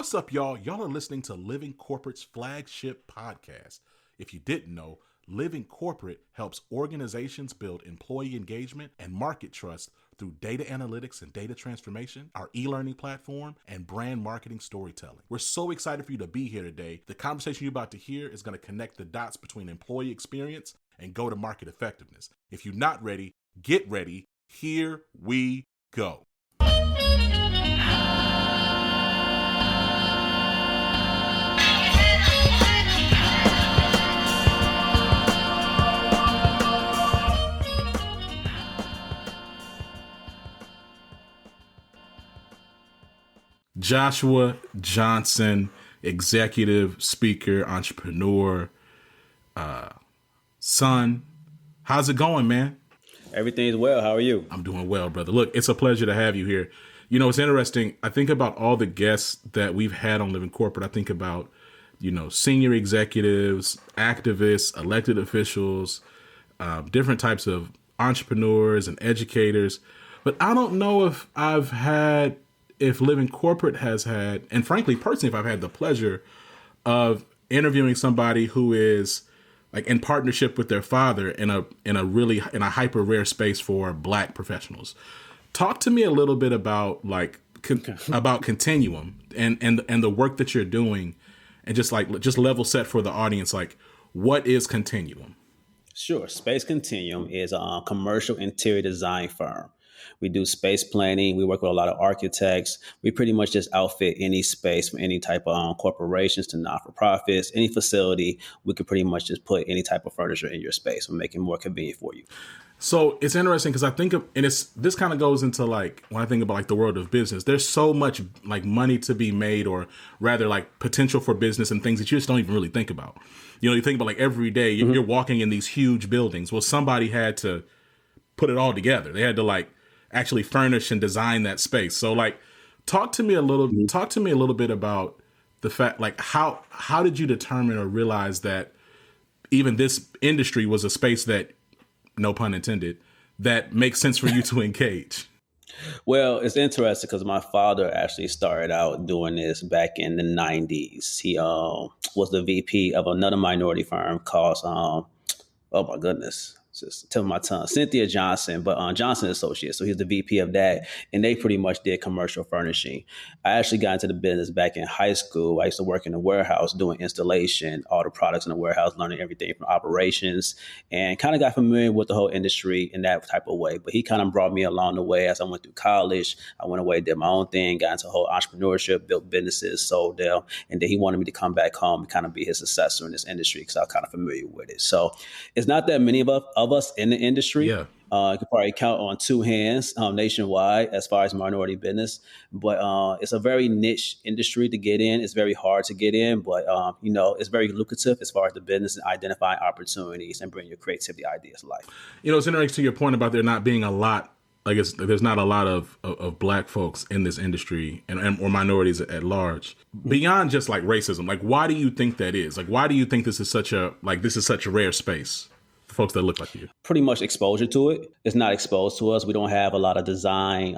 What's up, y'all? Y'all are listening to Living Corporate's flagship podcast. If you didn't know, Living Corporate helps organizations build employee engagement and market trust through data analytics and data transformation, our e-learning platform, and brand marketing storytelling. We're so excited for you to be here today. The conversation you're about to hear is going to connect the dots between employee experience and go-to-market effectiveness. If you're not ready, get ready. Here we go. Joshua Johnson, executive, speaker, entrepreneur, son. How's it going, man? Everything's well. How are you? I'm doing well, brother. Look, it's a pleasure to have you here. You know, it's interesting. I think about all the guests that we've had on Living Corporate. I think about, senior executives, activists, elected officials, different types of entrepreneurs and educators. But I don't know if Living Corporate has had, and frankly, personally, if I've had the pleasure of interviewing somebody who is like in partnership with their father in a hyper rare space for Black professionals. Talk to me a little bit about about Continuum and the work that you're doing, and just level set for the audience. Like, what is Continuum? Sure. Space Continuum is a commercial interior design firm. We do space planning. We work with a lot of architects. We pretty much just outfit any space from any type of corporations to not-for-profits, any facility. We could pretty much just put any type of furniture in your space and make it more convenient for you. So it's interesting because I think this kind of goes into when I think about the world of business, there's so much money to be made, or rather potential for business and things that you just don't even really think about. You think about every day you're walking in these huge buildings. Well, somebody had to put it all together. They had to actually furnish and design that space. So talk to me a little bit about the fact, how did you determine or realize that even this industry was a space that, no pun intended, that makes sense for you to engage? Well, it's interesting because my father actually started out doing this back in the 90s. He was the VP of another minority firm called, oh my goodness, just tell my tongue, Cynthia Johnson, but Johnson Associates. So he's the VP of that. And they pretty much did commercial furnishing. I actually got into the business back in high school. I used to work in the warehouse doing installation, all the products in the warehouse, learning everything from operations, and kind of got familiar with the whole industry in that type of way. But he kind of brought me along the way as I went through college. I went away, did my own thing, got into whole entrepreneurship, built businesses, sold them. And then he wanted me to come back home and kind of be his successor in this industry because I was kind of familiar with it. So it's not that many of us in the industry. Yeah. You could probably count on two hands nationwide as far as minority business. But it's a very niche industry to get in. It's very hard to get in, but it's very lucrative as far as the business and identifying opportunities and bring your creativity ideas to life. It's interesting to your point about there not being a lot. There's not a lot of Black folks in this industry or minorities at large. Beyond just racism, why do you think that is? Why do you think this is such a rare space? Folks that look like you? Pretty much exposure to it. It's not exposed to us. We don't have a lot of design,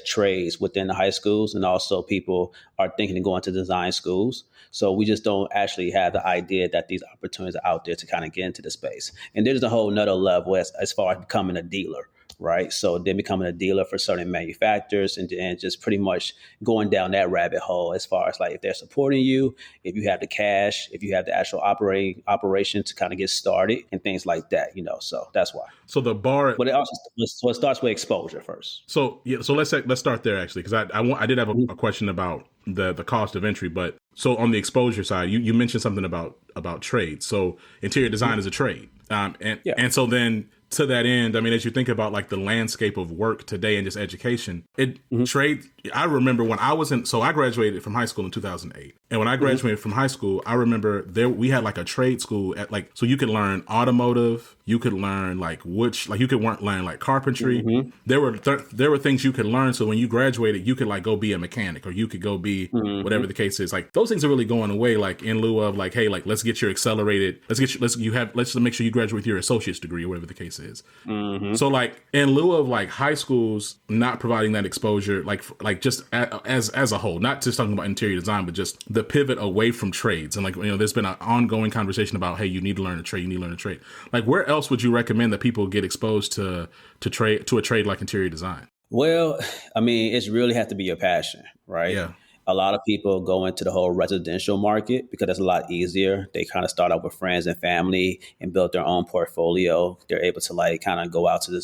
trades within the high schools. And also people are thinking of going to design schools. So we just don't actually have the idea that these opportunities are out there to kind of get into the space. And there's a whole nother level as far as becoming a dealer. Right. So then becoming a dealer for certain manufacturers and just pretty much going down that rabbit hole as far as if they're supporting you, if you have the cash, if you have the actual operation to kind of get started and things like that, so that's why. So the bar, but it starts with exposure first. So, yeah, so let's start there actually, because I did have a question about the cost of entry, but so on the exposure side, you mentioned something about trade. So interior design is a trade. And so then to that end, as you think about the landscape of work today and just education, trade. I remember when I graduated from high school in 2008. And when I graduated from high school, I remember we had a trade school at so you could learn automotive, you could learn you could learn carpentry. There were things you could learn. So when you graduated, you could go be a mechanic, or you could go be whatever the case is. Those things are really going away. In lieu of hey, let's get your accelerated, let's make sure you graduate with your associate's degree or whatever the case is. Mm-hmm. So like in lieu of like high schools not providing that exposure, like just as a whole, not just talking about interior design, but just the pivot away from trades. And like, there's been an ongoing conversation about, hey, you need to learn a trade. You need to learn a trade. Like where else would you recommend that people get exposed to a trade like interior design? Well, I mean, it's really has to be your passion, right? Yeah. A lot of people go into the whole residential market because it's a lot easier. They kind of start out with friends and family and build their own portfolio. They're able to like kind of go out to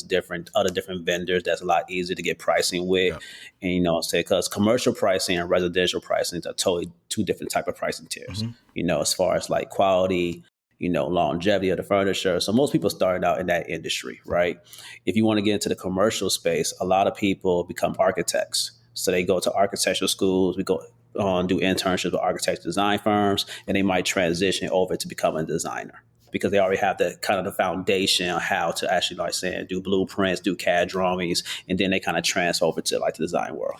other different vendors. That's a lot easier to get pricing with. Yeah. And, say, because commercial pricing and residential pricing are totally two different type of pricing tiers, as far as like quality, longevity of the furniture. So most people started out in that industry, right? If you want to get into the commercial space, a lot of people become architects. So they go to architectural schools. We go on do internships with architecture design firms, and they might transition over to becoming a designer because they already have the kind of the foundation on how to actually, like saying, do blueprints, do CAD drawings, and then they kind of transfer over to like the design world.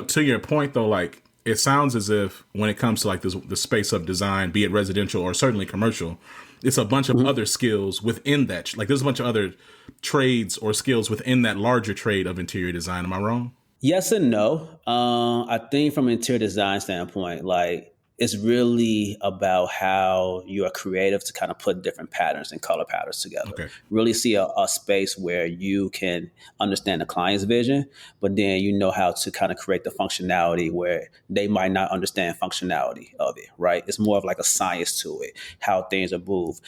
To your point though, like it sounds as if when it comes to like the space of design, be it residential or certainly commercial, it's a bunch of other skills within that. Like there's a bunch of other trades or skills within that larger trade of interior design. Am I wrong? Yes and no. I think from an interior design standpoint, like it's really about how you are creative to kind of put different patterns and color patterns together. Okay. Really see a space where you can understand the client's vision, but then you know how to kind of create the functionality where they might not understand functionality of it, right? It's more of like a science to it, how things are moved.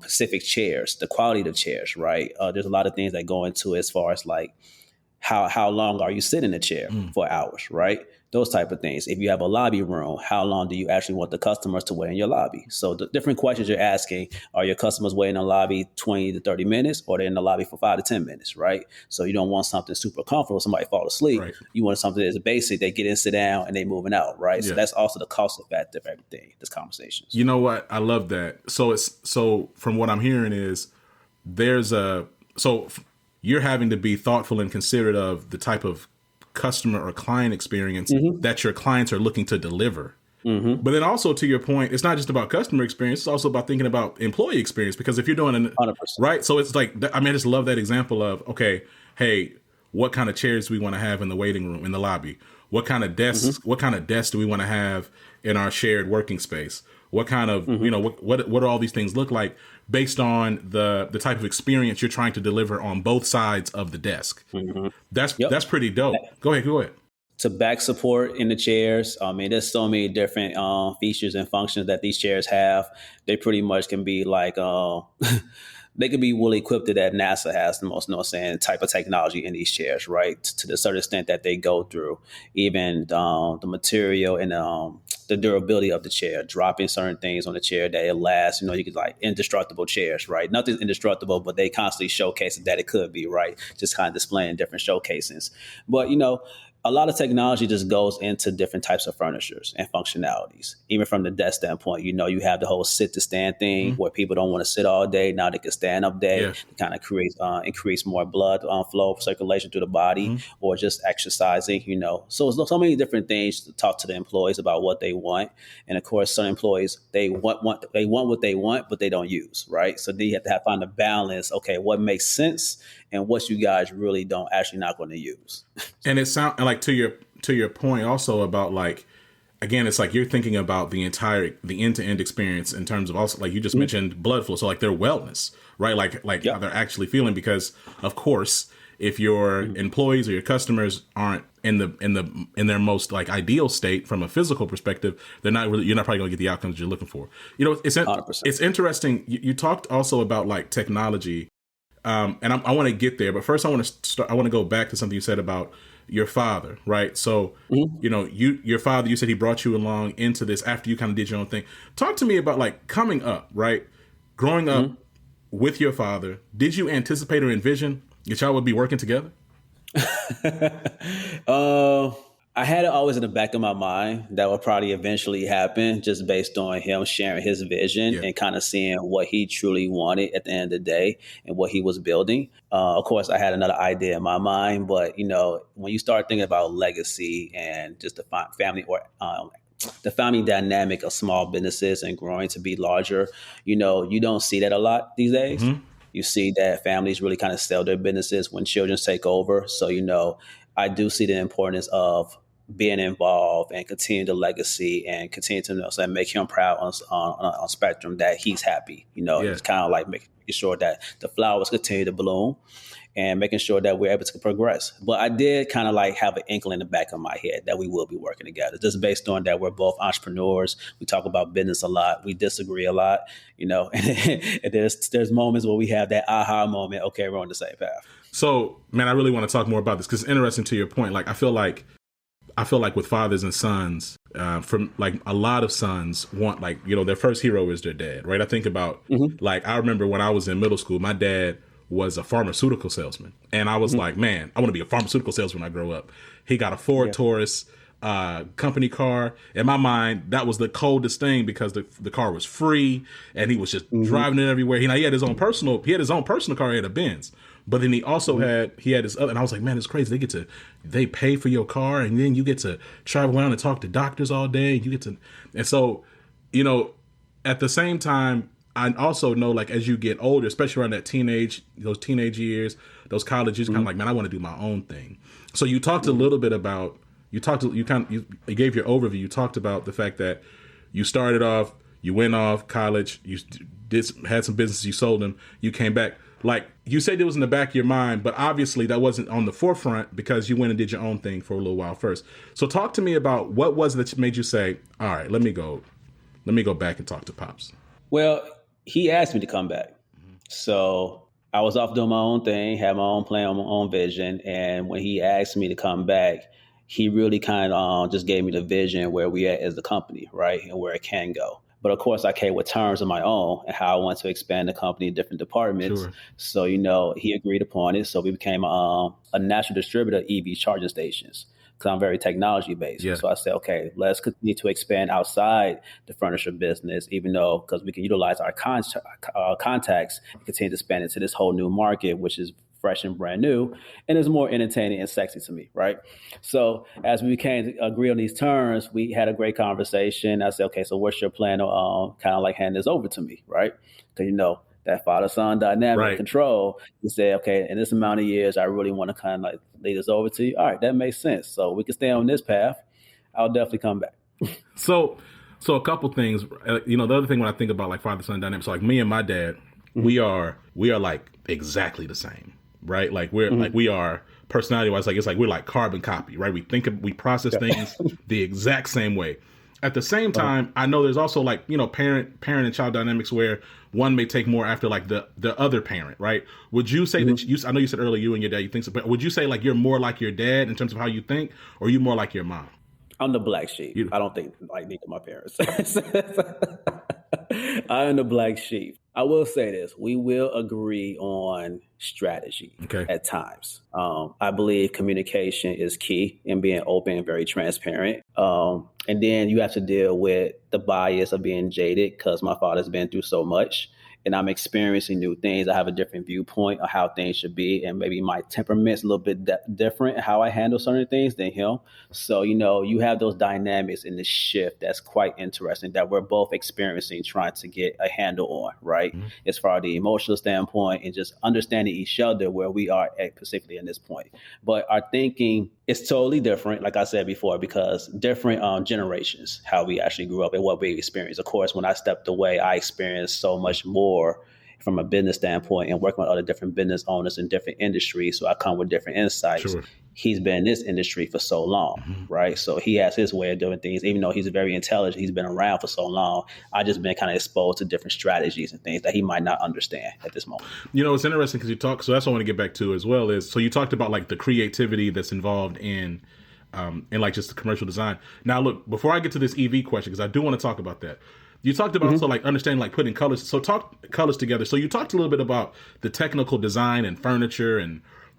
Specific chairs, the quality of the chairs, right? There's a lot of things that go into it as far as like, how long are you sitting in a chair for hours, right? Those type of things. If you have a lobby room, how long do you actually want the customers to wait in your lobby? So the different questions you're asking, are your customers waiting in the lobby 20 to 30 minutes or they're in the lobby for 5 to 10 minutes, right? So you don't want something super comfortable, somebody fall asleep. Right. You want something that's basic, they get in, sit down, and they moving out, right? Yeah. So that's also the cost effect of everything, this conversations. You know what? I love that. So from what I'm hearing is you're having to be thoughtful and considerate of the type of customer or client experience that your clients are looking to deliver. But then also to your point, it's not just about customer experience. It's also about thinking about employee experience, because if you're doing 100%. Right. So it's like, I just love that example of, okay, hey, what kind of chairs do we want to have in the waiting room, in the lobby? What kind of desks, what kind of desks do we want to have in our shared working space? What kind of, what do all these things look like based on the type of experience you're trying to deliver on both sides of the desk? That's pretty dope. Go ahead. To back support in the chairs. I mean, there's so many different features and functions that these chairs have. They pretty much can be like, they could be well equipped that NASA has the most, type of technology in these chairs, right? To the certain extent that they go through, even the material and the durability of the chair, dropping certain things on the chair that it lasts. You could like indestructible chairs, right? Nothing's indestructible, but they constantly showcase that it could be, right? Just kind of displaying different showcases. But, a lot of technology just goes into different types of furnitures and functionalities. Even from the desk standpoint, you have the whole sit to stand thing where people don't want to sit all day. Now they can stand up day. Yeah. To kind of increase more blood flow, circulation through the body, or just exercising, So there's so many different things to talk to the employees about what they want. And of course, some employees, they want what they want, but they don't use, right? So they have to find a balance. Okay, what makes sense and what you guys really don't actually not going to use. And it sounds like to your point also about like, again, it's like you're thinking about the end-to-end experience in terms of also, like you just mentioned, blood flow. So like their wellness, right? Like how they're actually feeling, because of course, if your employees or your customers aren't in their most like ideal state from a physical perspective, you're not probably going to get the outcomes you're looking for. It's interesting. You talked also about like technology. And I want to get there, but first I want to go back to something you said about your father, right? So, your father, you said he brought you along into this after you kind of did your own thing. Talk to me about like coming up, right? Growing up with your father, did you anticipate or envision that y'all would be working together? I had it always in the back of my mind that would probably eventually happen, just based on him sharing his vision and kind of seeing what he truly wanted at the end of the day and what he was building. Of course, I had another idea in my mind, but when you start thinking about legacy and just the family or the family dynamic of small businesses and growing to be larger, you don't see that a lot these days. You see that families really kind of sell their businesses when children take over. So, I do see the importance of being involved and continue the legacy and continue to so make him proud on Spectrum that he's happy. Yeah. It's kind of like making sure that the flowers continue to bloom and making sure that we're able to progress. But I did kind of like have an inkling in the back of my head that we will be working together, just based on that we're both entrepreneurs. We talk about business a lot. We disagree a lot, and there's moments where we have that aha moment. Okay, we're on the same path. So, man, I really want to talk more about this because it's interesting to your point. Like, I feel like with fathers and sons, from like a lot of sons want their first hero is their dad, right? I think about like, I remember when I was in middle school, my dad was a pharmaceutical salesman. And I was like, man, I want to be a pharmaceutical salesman when I grow up. He got a Ford Taurus company car. In my mind, that was the coldest thing because the car was free and he was just driving it everywhere. He had his own personal car. He had a Benz. But then he also had his other, and I was like, man, it's crazy. They pay for your car, and then you get to travel around and talk to doctors all day. And so, at the same time, I also know, like, as you get older, especially around those teenage years, those college years, kind of like, man, I want to do my own thing. So you talked a little bit about, you gave your overview. You talked about the fact that you started off, you went off college, you had some businesses, you sold them, you came back. Like, you said it was in the back of your mind, but obviously that wasn't on the forefront because you went and did your own thing for a little while first. So talk to me about what was it that made you say, all right, let me go back and talk to Pops. Well, he asked me to come back. So I was off doing my own thing, had my own plan, my own vision. And when he asked me to come back, he really kind of just gave me the vision where we at as the company, right? And where it can go. But of course, I came with terms of my own and how I want to expand the company in different departments. Sure. So, he agreed upon it. So we became a national distributor of EV charging stations because I'm very technology based. Yeah. So I said, okay, let's continue to expand outside the furniture business, even though because we can utilize our contacts and continue to expand into this whole new market, which is fresh and brand new, and is more entertaining and sexy to me, right? So as we came to agree on these terms, we had a great conversation. I said, okay, so what's your plan on kind of like hand this over to me, right? Because that father-son dynamic control. You say, okay, in this amount of years, I really want to kind of like lead this over to you. All right, that makes sense. So we can stay on this path. I'll definitely come back. So a couple things. The other thing when I think about like father-son dynamics, like me and my dad, we are like exactly the same. Right, like we're like we are personality-wise, like it's like we're like carbon copy, right? We process things the exact same way. At the same time, I know there's also like parent and child dynamics where one may take more after like the other parent, right? Would you say that I know you said earlier you and your dad you think so, but would you say like you're more like your dad in terms of how you think, or are you more like your mom? I'm the black sheep. I don't think like neither of my parents. I am the black sheep. I will say this. We will agree on strategy at times. I believe communication is key in being open and very transparent. And then you have to deal with the bias of being jaded because my father's been through so much. And I'm experiencing new things. I have a different viewpoint of how things should be. And maybe my temperament's a little bit different how I handle certain things than him. So, you have those dynamics in the shift that's quite interesting that we're both experiencing, trying to get a handle on, right? As far as the emotional standpoint and just understanding each other where we are at specifically in this point. But our thinking is totally different, like I said before, because different generations, how we actually grew up and what we experienced. Of course, when I stepped away, I experienced so much more from a business standpoint and working with other different business owners in different industries. So I come with different insights. Sure. He's been in this industry for so long, right? So he has his way of doing things, even though he's very intelligent, he's been around for so long. I just been kind of exposed to different strategies and things that he might not understand at this moment. It's interesting because you talk, so that's what I want to get back to as well is, so you talked about like the creativity that's involved in like just the commercial design. Now, look, before I get to this EV question, because I do want to talk about that. You talked about also like understanding like putting colors. So talk colors together. So you talked a little bit about the technical design and furniture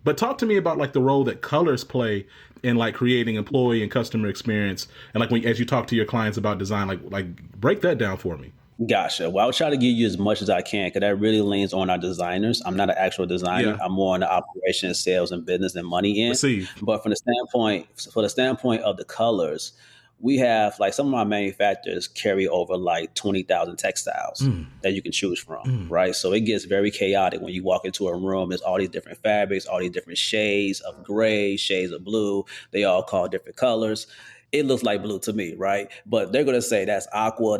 but talk to me about like the role that colors play in like creating employee and customer experience. And like as you talk to your clients about design, like break that down for me. Gotcha. Well, I'll try to give you as much as I can because that really leans on our designers. I'm not an actual designer. Yeah. I'm more on the operation, sales, and business and money end. But from the standpoint of the colors, we have like some of our manufacturers carry over like 20,000 textiles that you can choose from, right? So it gets very chaotic when you walk into a room. There's all these different fabrics, all these different shades of gray, shades of blue. They all call different colors. It looks like blue to me, right? But they're gonna say that's aqua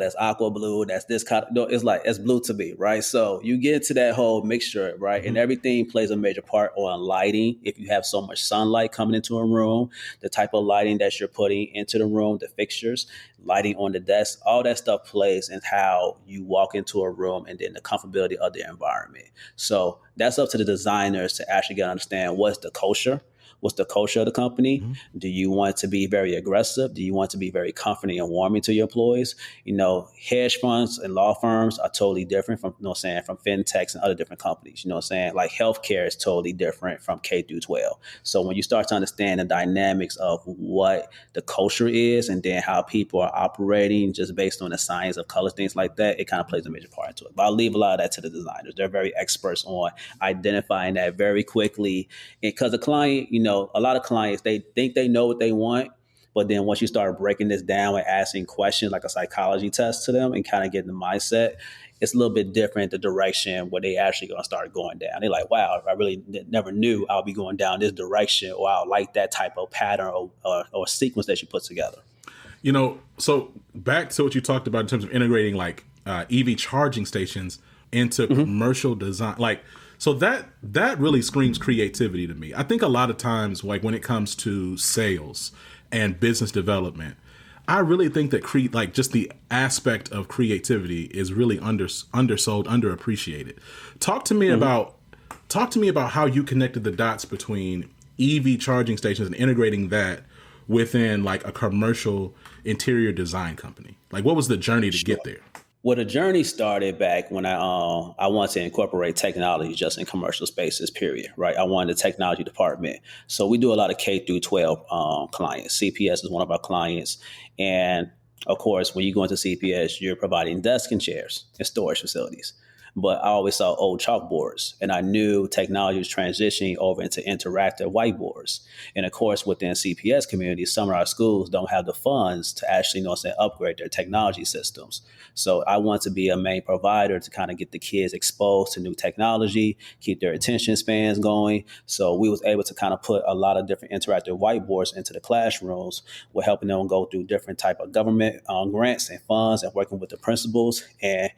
blue, that's this kind of, no, it's like it's blue to me, right? So you get into that whole mixture, right? And everything plays a major part on lighting. If you have so much sunlight coming into a room, the type of lighting that you're putting into the room, the fixtures, lighting on the desk, all that stuff plays in how you walk into a room and then the comfortability of the environment. So that's up to the designers to actually get to understand what's the culture. What's the culture of the company? Do you want to be very aggressive? Do you want to be very comforting and warming to your employees? You know, hedge funds and law firms are totally different from, from fintechs and other different companies. You know what I'm saying? Like healthcare is totally different from K through 12. So when you start to understand the dynamics of what the culture is and then how people are operating just based on the science of color, things like that, it kind of plays a major part into it. But I'll leave a lot of that to the designers. They're very experts on identifying that very quickly. Because the client, a lot of clients, they think they know what they want, but then once you start breaking this down and asking questions like a psychology test to them and kind of getting the mindset, it's a little bit different, the direction where they actually going to start going down. They're like, wow, I really never knew I'll be going down this direction, or I'll like that type of pattern or sequence that you put together. So back to what you talked about in terms of integrating like EV charging stations into commercial design, like, so that really screams creativity to me. I think a lot of times, like when it comes to sales and business development, I really think that just the aspect of creativity is really undersold, underappreciated. Talk to me about how you connected the dots between EV charging stations and integrating that within like a commercial interior design company. Like, what was the journey to get there? Well, the journey started back when I wanted to incorporate technology just in commercial spaces, period, right? I wanted a technology department. So we do a lot of K through 12 clients. CPS is one of our clients. And of course, when you go into CPS, you're providing desks and chairs and storage facilities. But I always saw old chalkboards, and I knew technology was transitioning over into interactive whiteboards. And of course, within CPS community, some of our schools don't have the funds to actually, upgrade their technology systems. So I want to be a main provider to kind of get the kids exposed to new technology, keep their attention spans going. So we was able to kind of put a lot of different interactive whiteboards into the classrooms. We're helping them go through different type of government grants and funds and working with the principals. And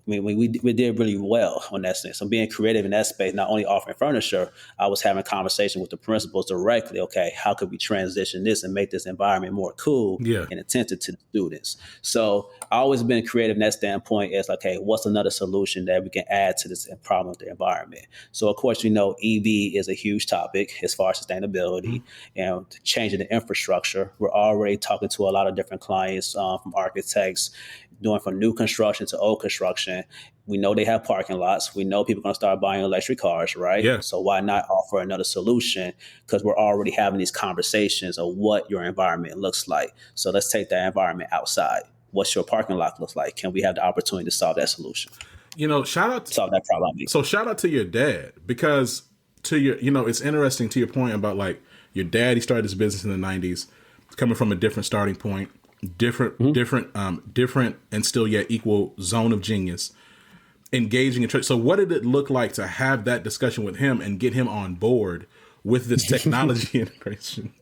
we did really well on that sense. So being creative in that space, not only offering furniture, I was having conversation with the principals directly. Okay, how could we transition this and make this environment more cool and attentive to the students? So I always been creative in that standpoint as like, okay, what's another solution that we can add to this problem with the environment? So of course, EV is a huge topic as far as sustainability and changing the infrastructure. We're already talking to a lot of different clients from architects, doing from new construction to old construction. We know they have parking lots. We know people are going to start buying electric cars, right? Yeah. So why not offer another solution? Because we're already having these conversations of what your environment looks like. So let's take that environment outside. What's your parking lot looks like? Can we have the opportunity to solve that solution? Solve that problem. So shout out to your dad, because it's interesting to your point about like your dad, he started his business in the 90s, coming from a different starting point. Different and still yet equal zone of genius, engaging in church. So what did it look like to have that discussion with him and get him on board with this technology integration?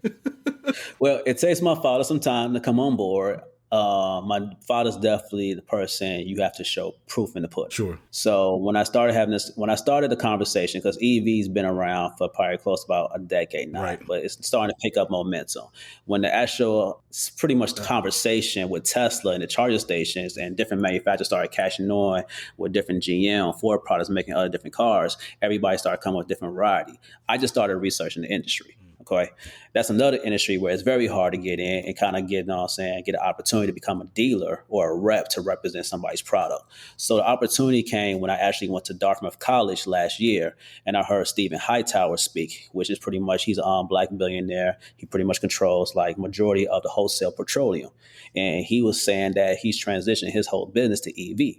Well, it takes my father some time to come on board. My father's definitely the person you have to show proof in the pudding. Sure. So when I started the conversation, because EV's been around for probably close to about a decade now, right, but it's starting to pick up momentum. When the actual pretty much the conversation with Tesla and the charger stations and different manufacturers started catching on with different GM, Ford products making other different cars, everybody started coming with different variety. I just started researching the industry. Okay, that's another industry where it's very hard to get in and kind of get an opportunity to become a dealer or a rep to represent somebody's product. So the opportunity came when I actually went to Dartmouth College last year, and I heard Stephen Hightower speak, which is pretty much, he's a black billionaire. He pretty much controls like majority of the wholesale petroleum. And he was saying that he's transitioning his whole business to EV.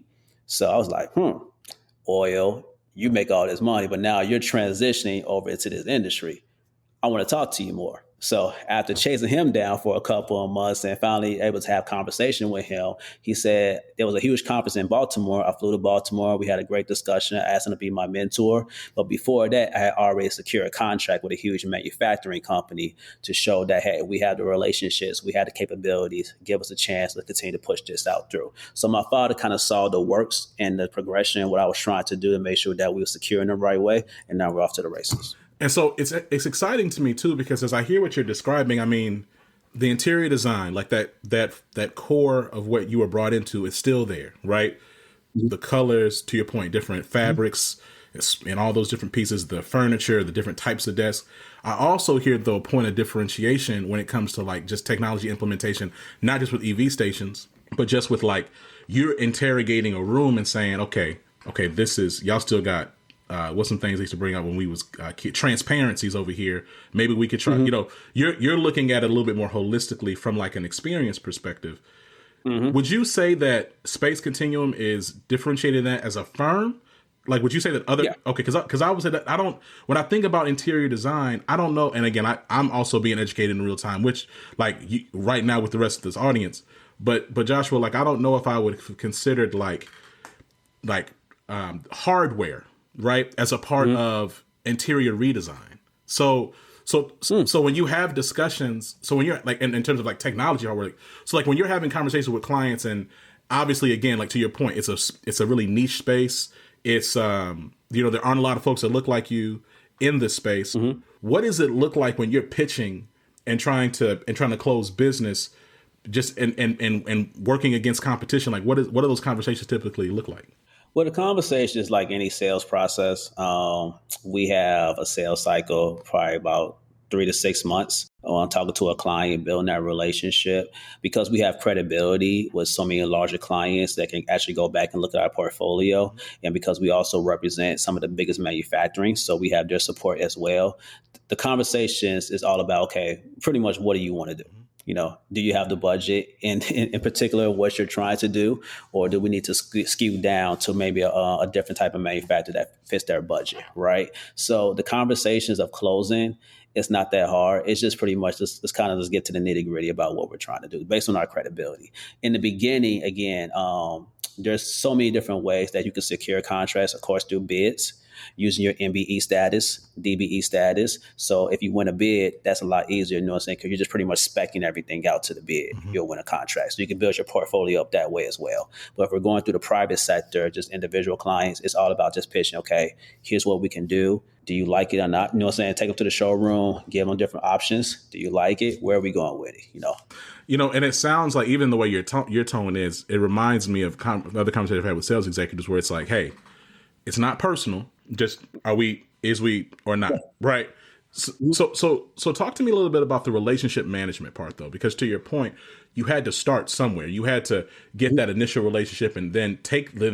So I was like, oil, you make all this money, but now you're transitioning over into this industry. I want to talk to you more. So after chasing him down for a couple of months and finally able to have conversation with him, he said there was a huge conference in Baltimore. I flew to Baltimore. We had a great discussion. I asked him to be my mentor. But before that, I had already secured a contract with a huge manufacturing company to show that, hey, we have the relationships, we have the capabilities, give us a chance to continue to push this out through. So my father kind of saw the works and the progression, what I was trying to do to make sure that we were secure in the right way. And now we're off to the races. And so it's exciting to me too, because as I hear what you're describing, I mean, the interior design, like that core of what you were brought into is still there, right? Mm-hmm. The colors, to your point, different fabrics, and all those different pieces, the furniture, the different types of desks. I also hear the point of differentiation when it comes to like just technology implementation, not just with EV stations, but just with like you're interrogating a room and saying, okay, this is, y'all still got what's some things they used to bring up when we was transparencies over here. Maybe we could try, you're looking at it a little bit more holistically from like an experience perspective. Mm-hmm. Would you say that Space Continuum is differentiated in that as a firm? Like, would you say that okay, because I would say that I don't, when I think about interior design, I don't know. And again, I'm also being educated in real time, which like right now with the rest of this audience, but Joshua, like, I don't know if I would have considered like hardware, right, as a part of interior redesign. So when you have discussions, so when you're like in terms of like technology hardware, so like when you're having conversations with clients, and obviously again, like to your point, it's a really niche space. It's there aren't a lot of folks that look like you in this space. Mm-hmm. What does it look like when you're pitching and trying to close business, just and working against competition? Like what do those conversations typically look like? Well, the conversation is like any sales process. We have a sales cycle, probably about 3 to 6 months. I'm talking to a client, building that relationship, because we have credibility with so many larger clients that can actually go back and look at our portfolio. And because we also represent some of the biggest manufacturing, so we have their support as well. The conversations is all about, okay, pretty much what do you want to do? Do you have the budget in particular what you're trying to do, or do we need to skew down to maybe a different type of manufacturer that fits their budget, right? So the conversations of closing, it's not that hard. It's just pretty much just kind of just get to the nitty gritty about what we're trying to do based on our credibility. In the beginning, again, there's so many different ways that you can secure contracts, of course, through bids, using your MBE status, DBE status. So if you win a bid, that's a lot easier, you know what I'm saying? Because you're just pretty much speccing everything out to the bid. Mm-hmm. You'll win a contract. So you can build your portfolio up that way as well. But if we're going through the private sector, just individual clients, it's all about just pitching, okay, here's what we can do. Do you like it or not? You know what I'm saying? Take them to the showroom, give them different options. Do you like it? Where are we going with it? And it sounds like even the way your tone is, it reminds me of other conversations I've had with sales executives where it's like, hey, it's not personal. Just is we or not, right? So talk to me a little bit about the relationship management part, though, because to your point, you had to start somewhere. You had to get that initial relationship and then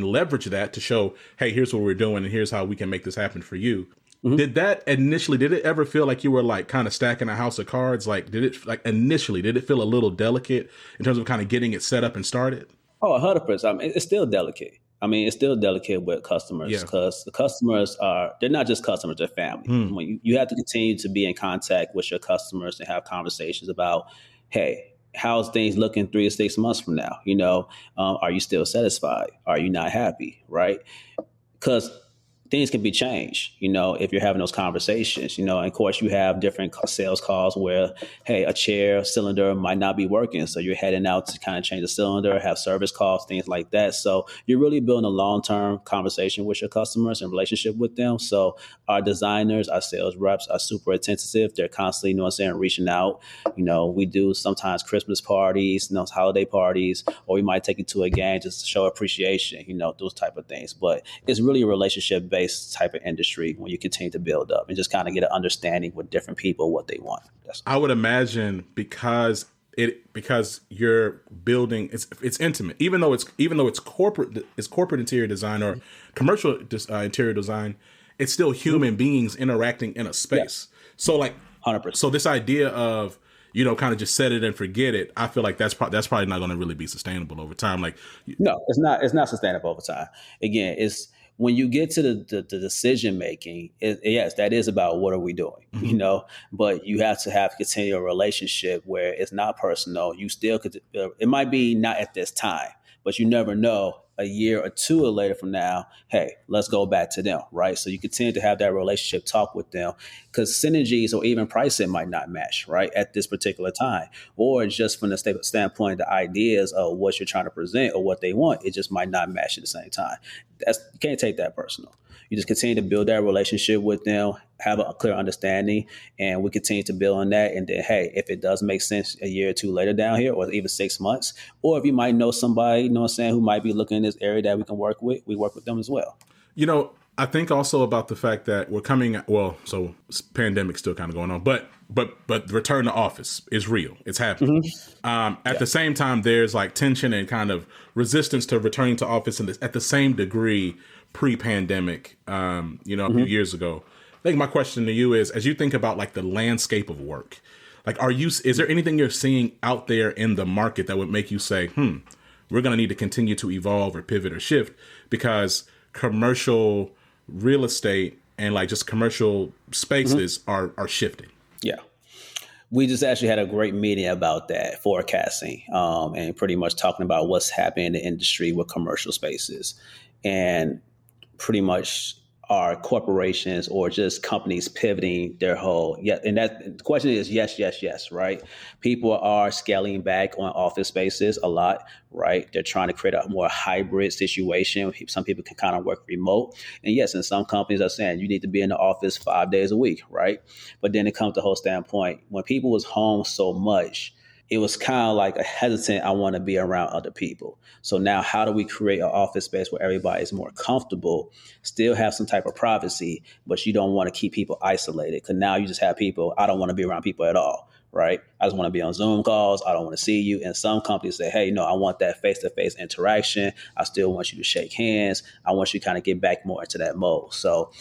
leverage that to show, hey, here's what we're doing and here's how we can make this happen for you. Mm-hmm. Did it ever feel like you were like kind of stacking a house of cards? Like, did it feel a little delicate in terms of kind of getting it set up and started? Oh, 100%. I mean, it's still delicate. It's still delicate with customers because the customers they're not just customers, they're family. When you have to continue to be in contact with your customers and have conversations about, hey, how's things looking 3 to 6 months from now? Are you still satisfied? Are you not happy? Right? Because things can be changed, if you're having those conversations, and of course you have different sales calls where, hey, a chair cylinder might not be working. So you're heading out to kind of change the cylinder, have service calls, things like that. So you're really building a long-term conversation with your customers and relationship with them. So our designers, our sales reps are super attentive. They're constantly, reaching out. We do sometimes Christmas parties, holiday parties, or we might take you to a game just to show appreciation, those type of things. But it's really a relationship-based type of industry when you continue to build up and just kind of get an understanding with different people what they want. I would imagine because you're building, it's intimate, even though it's corporate interior design or commercial interior design, it's still human beings interacting in a space. Yeah. So like 100%. So this idea of kind of just set it and forget it, I feel like that's probably not going to really be sustainable over time. Like, no, it's not sustainable over time. Again, when you get to the decision making, yes, that is about what are we doing, Mm-hmm. but you have to have continue a relationship where it's not personal. You still could, it might be not at this time, but you never know, a year or two or later from now, hey, let's go back to them, right? So you continue to have that relationship, talk with them, because synergies or even pricing might not match, right, at this particular time, or just from the standpoint of the ideas of what you're trying to present or what they want, it just might not match at the same time. You can't take that personal. You just continue to build that relationship with them, have a clear understanding, and we continue to build on that. And then, hey, if it does make sense a year or two later down here, or even 6 months, or if you might know somebody, who might be looking in this area that we can work with, we work with them as well. I think also about the fact that we're coming. Well, so pandemic's still kind of going on, but the return to office is real. It's happening. At the same time, there's like tension and kind of resistance to returning to office, and at the same degree pre-pandemic. A few years ago. I think my question to you is, as you think about like the landscape of work, like is there anything you're seeing out there in the market that would make you say, we're going to need to continue to evolve or pivot or shift because commercial real estate and like just commercial spaces are shifting? Yeah. We just actually had a great meeting about that, forecasting, and pretty much talking about what's happening in the industry with commercial spaces. And pretty much are corporations or just companies pivoting their whole, and that the question is yes, right? People are scaling back on office spaces a lot, right? They're trying to create a more hybrid situation. Some people can kind of work remote. And yes, and some companies are saying you need to be in the office 5 days a week, right? But then it comes to the whole standpoint, when people was home so much, it was kind of like a hesitant, I want to be around other people. So now how do we create an office space where everybody is more comfortable, still have some type of privacy, but you don't want to keep people isolated? Because now you just have people, I don't want to be around people at all, right? I just want to be on Zoom calls. I don't want to see you. And some companies say, hey, no, I want that face-to-face interaction. I still want you to shake hands. I want you to kind of get back more into that mode. So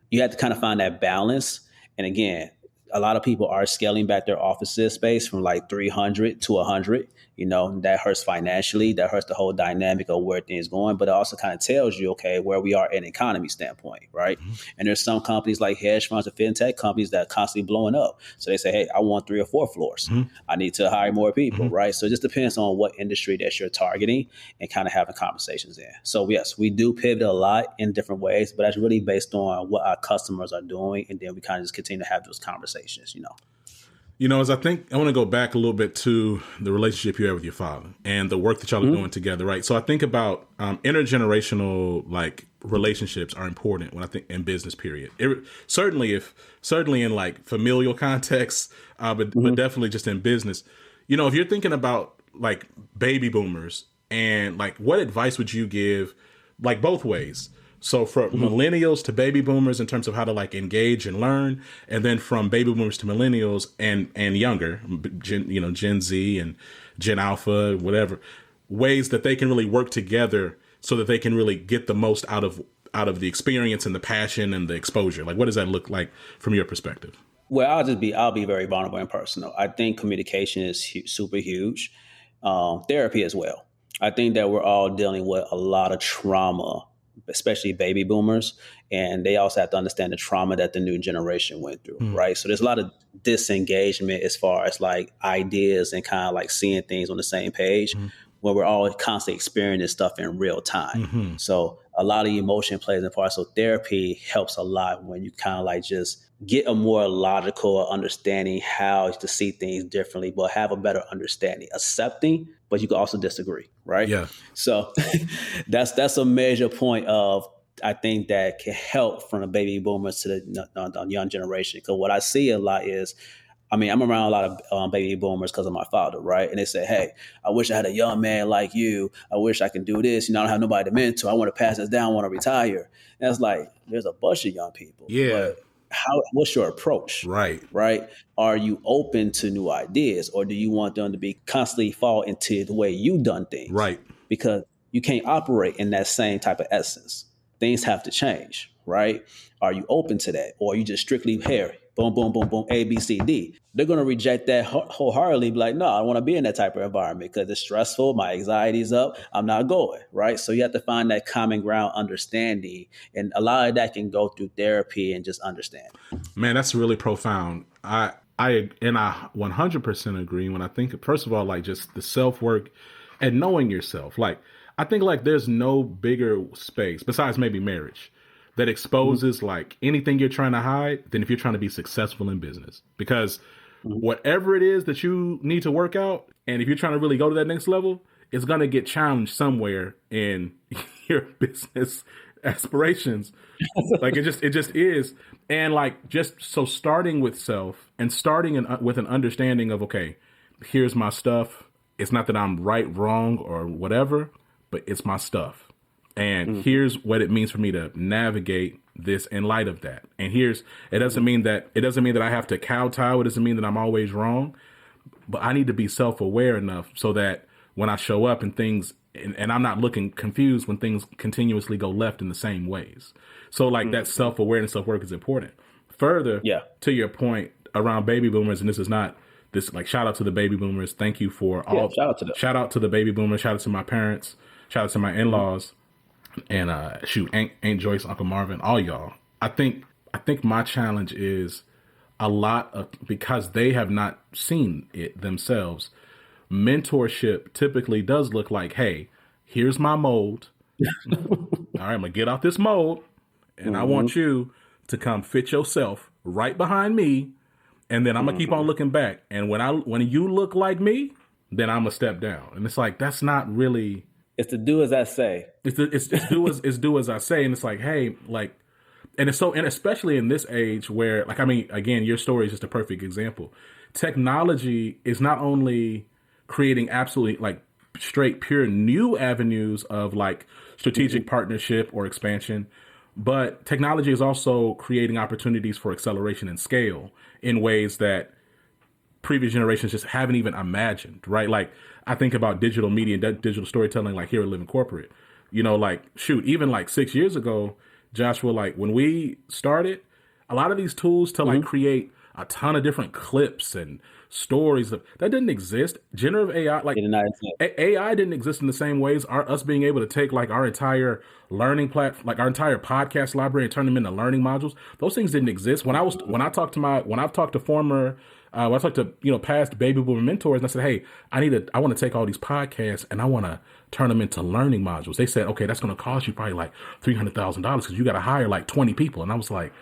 you have to kind of find that balance. And again, a lot of people are scaling back their offices space from like 300 to 100. That hurts financially. That hurts the whole dynamic of where things going. But it also kind of tells you, okay, where we are in an economy standpoint, right? And there's some companies like hedge funds and fintech companies that are constantly blowing up. So they say, hey, I want 3 or 4 floors. I need to hire more people, right? So it just depends on what industry that you're targeting and kind of having conversations in. So yes, we do pivot a lot in different ways, but that's really based on what our customers are doing. And then we kind of just continue to have those conversations, As I want to go back a little bit to the relationship you have with your father and the work that y'all are doing together, right? So I think about intergenerational like relationships are important when I think in business, period. Certainly in like familial contexts, but definitely just in business. If you're thinking about like baby boomers and like what advice would you give, like both ways? So from millennials to baby boomers in terms of how to like engage and learn, and then from baby boomers to millennials and younger, Gen Z and Gen Alpha, whatever, ways that they can really work together so that they can really get the most out of the experience and the passion and the exposure. Like, what does that look like from your perspective? Well, I'll be very vulnerable and personal. I think communication is super huge. Therapy as well. I think that we're all dealing with a lot of trauma, especially baby boomers, and they also have to understand the trauma that the new generation went through, right? So there's a lot of disengagement as far as like ideas and kind of like seeing things on the same page, where we're all constantly experiencing stuff in real time. So a lot of emotion plays a part. So therapy helps a lot when you kind of like just get a more logical understanding how to see things differently, but have a better understanding, accepting, but you can also disagree, right? Yeah. So that's a major point of, I think, that can help from the baby boomers to the young generation. Because what I see a lot is, I'm around a lot of baby boomers because of my father, right? And they say, hey, I wish I had a young man like you. I wish I can do this. I don't have nobody to mentor. I want to pass this down. I want to retire. And it's like, there's a bunch of young people. Yeah. But what's your approach? Right. Are you open to new ideas, or do you want them to be constantly fall into the way you've done things? Right. Because you can't operate in that same type of essence. Things have to change, right? Are you open to that? Or are you just strictly here? boom, boom, boom, boom, A, B, C, D. They're going to reject that wholeheartedly, be like, no, I don't want to be in that type of environment because it's stressful. My anxiety's up. I'm not going, right? So you have to find that common ground understanding. And a lot of that can go through therapy and just understand. Man, that's really profound. I 100% agree when I think, first of all, like just the self-work and knowing yourself. Like, I think like there's no bigger space besides maybe marriage that exposes like anything you're trying to hide than if you're trying to be successful in business. Because whatever it is that you need to work out, and if you're trying to really go to that next level, it's going to get challenged somewhere in your business aspirations. Like it just is. And like, just so starting with self and starting with an understanding of, okay, here's my stuff. It's not that I'm right, wrong, or whatever, but it's my stuff. And here's what it means for me to navigate this in light of that. And it doesn't mean that I have to kowtow. It doesn't mean that I'm always wrong, but I need to be self-aware enough so that when I show up and things, and I'm not looking confused when things continuously go left in the same ways. So like that self-awareness, self-work is important. Further, to your point around baby boomers, and this is not this, like, shout out to the baby boomers. Thank you for all. Shout out to the baby boomers. Shout out to my parents. Shout out to my in-laws. And Aunt Joyce, Uncle Marvin, all y'all. I think my challenge is a lot of, because they have not seen it themselves. Mentorship typically does look like, hey, here's my mold. All right, I'm gonna get out this mold, and I want you to come fit yourself right behind me, and then I'm gonna keep on looking back. And when you look like me, then I'm gonna step down. And it's like, that's not really. It's to do as I say. It's do as I say. And it's like, hey, like, and it's so, and especially in this age where, like, I mean, again, your story is just a perfect example. Technology is not only creating absolutely like straight pure new avenues of like strategic partnership or expansion, but technology is also creating opportunities for acceleration and scale in ways that previous generations just haven't even imagined, right? Like, I think about digital media and digital storytelling, like here at Living Corporate, you know, like, shoot, even like 6 years ago, Joshua, like when we started, a lot of these tools to like create a ton of different clips and stories that didn't exist. Generative AI, like AI didn't exist in the same ways. Us being able to take like our entire learning platform, like our entire podcast library, and turn them into learning modules. Those things didn't exist. When I've talked to former, when I talked to, you know, past baby boomer mentors, and I said, hey, I want to take all these podcasts and I want to turn them into learning modules. They said, okay, that's going to cost you probably like $300,000 because you got to hire like 20 people. And I was like,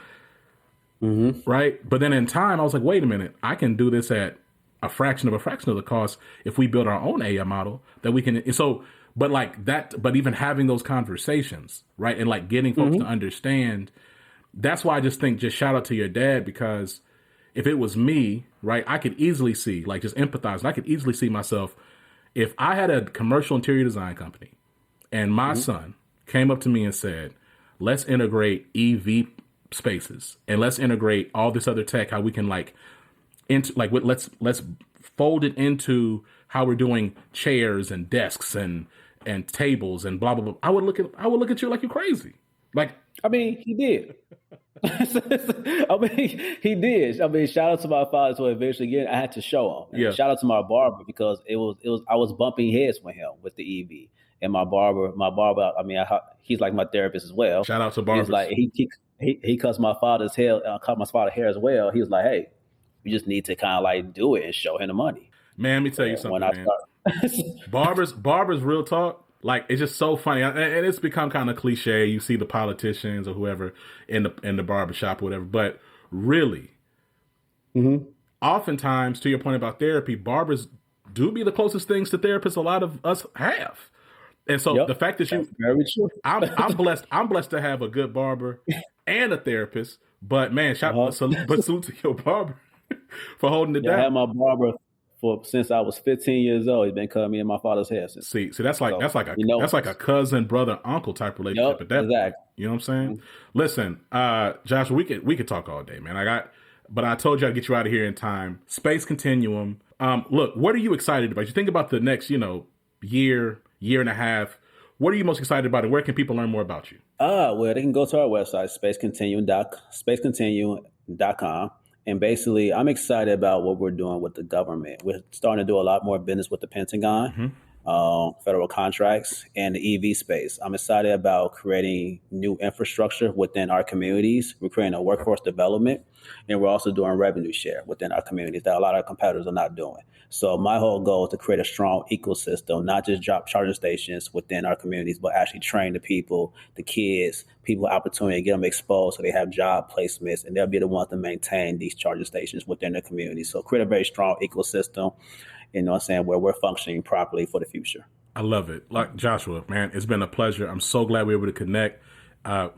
right. But then in time, I was like, wait a minute, I can do this at a fraction of the cost if we build our own AI model that we can. So, but like that, but even having those conversations, right. And like getting folks to understand, that's why I just think, just shout out to your dad, because if it was me, right, I could easily see, like, just empathize. And I could easily see myself, if I had a commercial interior design company and my son came up to me and said, let's integrate EV spaces and let's integrate all this other tech, how we can like, let's fold it into how we're doing chairs and desks and tables and blah, blah, blah. I would look at you like you're crazy. Like, I mean, he did. I mean, he did. I mean, shout out to my father. So eventually, again, I had to show him. And shout out to my barber, because it was. I was bumping heads with him with the EV, and my barber. I mean, he's like my therapist as well. Shout out to barbers. He's like he cuts my father's hair. Cut my father's hair as well. He was like, hey, you just need to kind of like do it and show him the money. Man, let me tell you something, man. Barbers, real talk. Like, it's just so funny, and it's become kind of cliche. You see the politicians or whoever in the barbershop or whatever, but really, oftentimes, to your point about therapy, barbers do be the closest things to therapists a lot of us have. And so the fact that very true. I'm blessed to have a good barber and a therapist. But man, salute to your barber for holding it down. I had my barber since I was 15 years old. He's been cutting me in my father's hair since. See, that's like a cousin, brother, uncle type relationship at that point. You know what I'm saying? Listen, Josh, we could talk all day, man. But I told you I'd get you out of here in time. Space Continuum. Look, what are you excited about? You think about the next, year and a half. What are you most excited about, and where can people learn more about you? Well, they can go to our website, spacecontinuum.com. And basically, I'm excited about what we're doing with the government. We're starting to do a lot more business with the Pentagon, federal contracts, and the EV space. I'm excited about creating new infrastructure within our communities. We're creating a workforce development, and we're also doing revenue share within our communities that a lot of competitors are not doing. So my whole goal is to create a strong ecosystem, not just drop charging stations within our communities, but actually train the people, the kids, people opportunity, get them exposed so they have job placements, and they'll be the ones to maintain these charging stations within the community. So create a very strong ecosystem, you know what I'm saying, where we're functioning properly for the future. I love it. Like Joshua, man, it's been a pleasure. I'm so glad we were able to connect.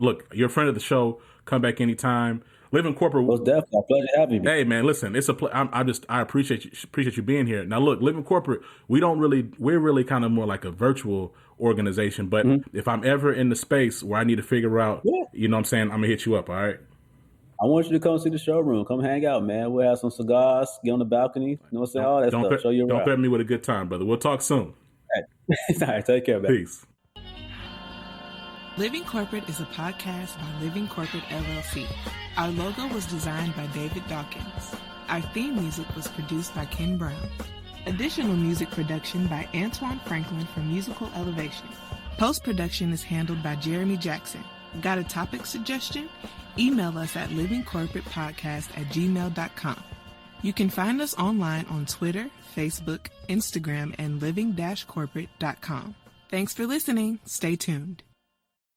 Look, you're a friend of the show. Come back anytime. Living Corporate. It was definitely a pleasure having me. Hey, man, listen, it's I appreciate you being here. Now, look, Living Corporate, we're really kind of more like a virtual organization. But if I'm ever in the space where I need to figure out, you know what I'm saying, I'm gonna hit you up. All right. I want you to come see the showroom. Come hang out, man. We'll have some cigars, get on the balcony. You know what I'm saying? All that stuff. Show you around. Don't threaten me with a good time, brother. We'll talk soon. All right, take care, man. Peace. Living Corporate is a podcast by Living Corporate LLC. Our logo was designed by David Dawkins. Our theme music was produced by Ken Brown. Additional music production by Antoine Franklin for Musical Elevation. Post-production is handled by Jeremy Jackson. Got a topic suggestion? Email us at livingcorporatepodcast@gmail.com. You can find us online on Twitter, Facebook, Instagram, and living-corporate.com. Thanks for listening. Stay tuned.